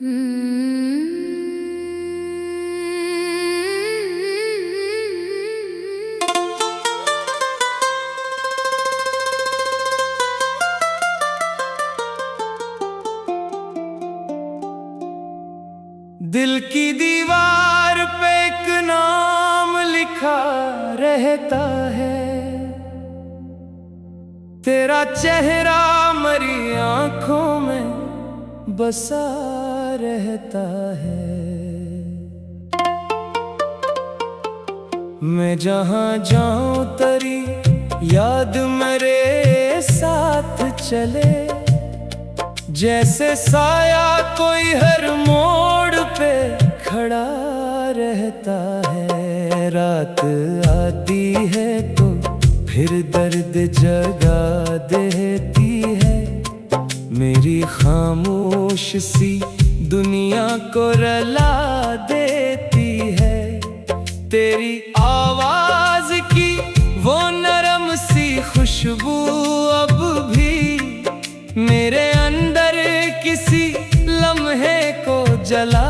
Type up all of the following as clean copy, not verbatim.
दिल की दीवार पे एक नाम लिखा रहता है, तेरा चेहरा मरी आंखों में बसा रहता है। मैं जहां जाऊं तेरी याद मेरे साथ चले, जैसे साया कोई हर मोड़ पे खड़ा रहता है। रात आती है तो फिर दर्द जगा देती है, मेरी खामोश सी दुनिया को रुला देती है। तेरी आवाज की वो नरम सी खुशबू अब भी मेरे अंदर किसी लम्हे को जला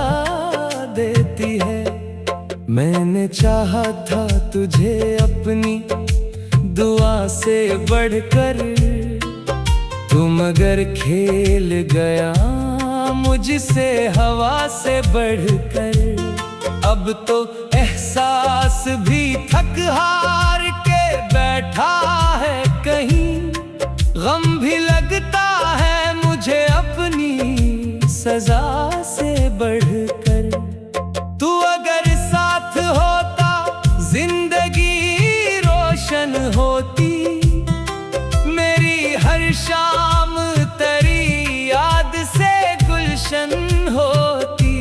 देती है। मैंने चाहा था तुझे अपनी दुआ से बढ़कर, तू मगर खेल गया मुझसे हवा से बढ़कर। अब तो एहसास भी थक हार के बैठा है कहीं, गम भी लगता है मुझे अपनी सजा से बढ़कर। तू अगर साथ होता जिंदगी रोशन होती, मेरी हर शाम तेरी याद से गुलशन होती।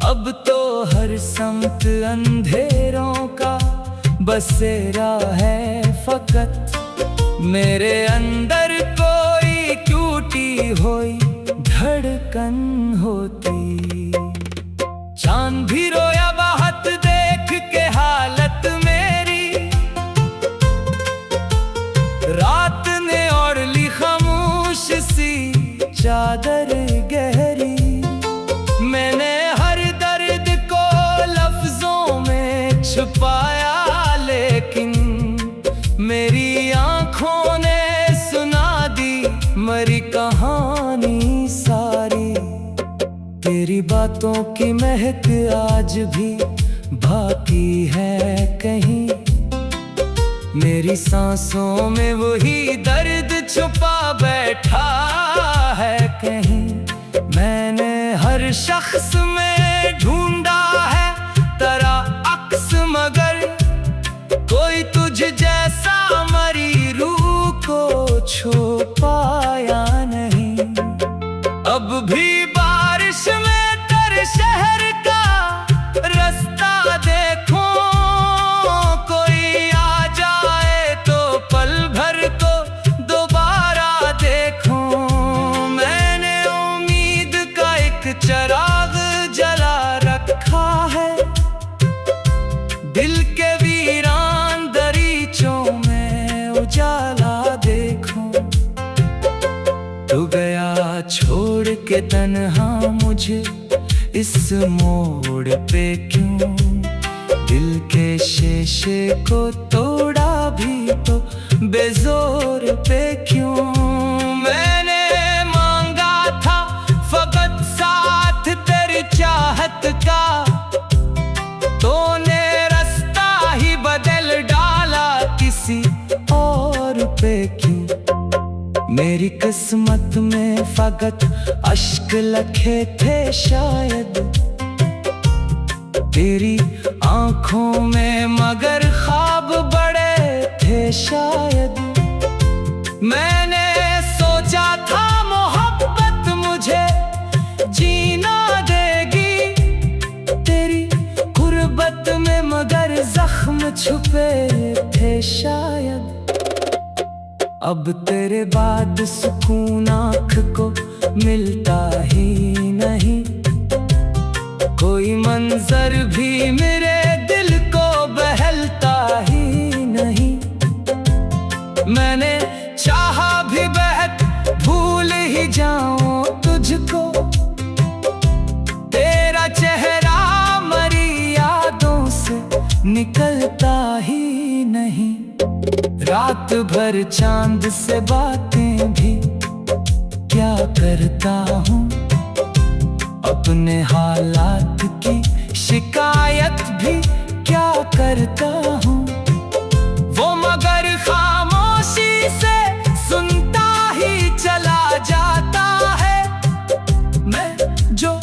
अब तो हर समत अंधेरों का बसेरा है फकत, मेरे अंदर कोई टूटी हुई धड़कन होती। चांद भी रोया बहुत देख के हालत मेरी, रात ने ओढ़ ली खामोश सी चादर गहरी। मैंने हर दर्द को लफ्जों में छुपाया, लेकिन मेरी आंखों ने सुना दी मरी कहानी सारी। तेरी बातों की महक आज भी बाकी है कहीं, मेरी सांसों में वही दर्द छुपा बैठा है कहीं। मैंने हर शख्स में ढूंढा है तेरा अक्स, मगर कोई तुझ जैसा मरी रूह को छू पाया नहीं। अब भी बारिश में तेरे शहर का रास्ता देखूं, कोई आ जाए तो पल भर को दोबारा देखूं। मैंने उम्मीद का एक चिराग जला रखा है, दिल के वीरान दरीचों में उजाला देखूं। तू गया छोड़ के तन्हा मुझे इस मोड़ पे क्यों, दिल के शीशे को तोड़ा भी तो बेजोर पे क्यों। मैंने मांगा था फकत साथ तेरी चाहत का, तूने रास्ता ही बदल डाला किसी और पे क्यों। मेरी किस्मत में फकत अश्क लखे थे शायद, तेरी आंखों में मगर ख्वाब बड़े थे शायद। मैंने सोचा था मोहब्बत मुझे जीना देगी, तेरी गुर्बत में मगर जख्म छुपे थे शायद। अब तेरे बाद सुकून आँख को मिलता ही नहीं, कोई मंजर भी मेरे दिल को बहलता ही नहीं। मैंने चाहा भी बहुत भूल ही जाऊं तुझको, रात भर चांद से बातें भी क्या करता हूँ, अपने हालात की शिकायत भी क्या करता हूँ। वो मगर खामोशी से सुनता ही चला जाता है। मैं जो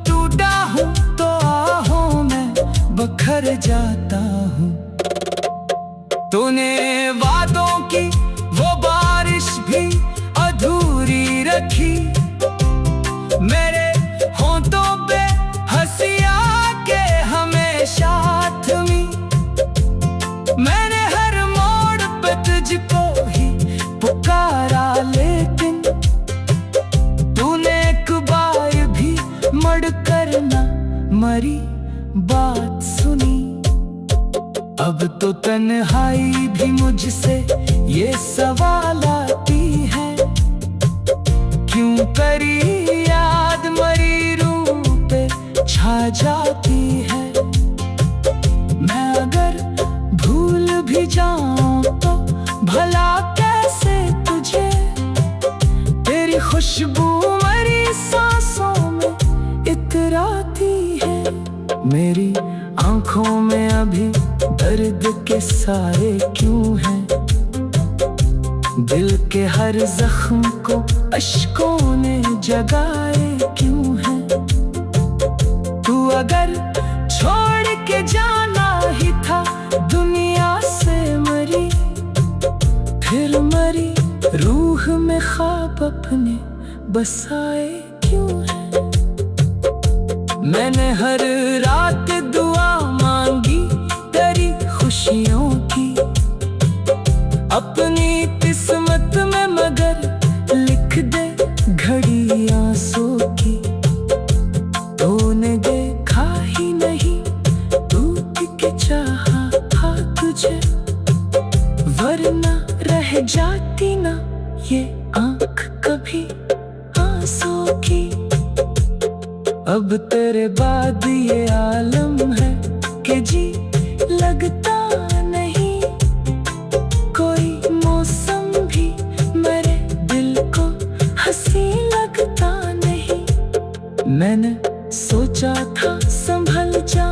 टूटा हूँ तो आहों में बखर जाता हूँ। तूने वादों की वो बारिश भी अधूरी रखी, मेरे होंठों पे हंसिया के हमेशा थमी। मैंने हर मोड़ पे तुझको ही पुकारा, लेकिन तूने एक बार भी मड़ कर ना मरी बात सुनी। अब तो तन्हाई भी मुझसे ये सवाल आती है, क्यों करी याद मरी रूह पे छा जाती है। मैं अगर भूल भी जाऊं तो भला कैसे तुझे, तेरी खुशबू मरी सांसों में इतराती है। मेरी आंखों में अभी दर्द के साए क्यों हैं, दिल के हर जख्म को अश्कों ने जगाए क्यों हैं। तू अगर छोड़ के जाना ही था दुनिया से मरी, फिर मरी रूह में ख्वाब अपने बसाए क्यों हैं। मैंने हर रात दुआ मांगी तेरी खुशियों की, अपनी किस्मत में मगर लिख दे घड़ी आंसू की। तूने देखा ही नहीं टूट के चाहा था तुझे, वरना रह जाती ना ये आंख कभी आंसू की। अब तेरे बाद ये आलम है कि जी लगता नहीं, कोई मौसम भी मेरे दिल को हंसी लगता नहीं। मैंने सोचा था संभल जा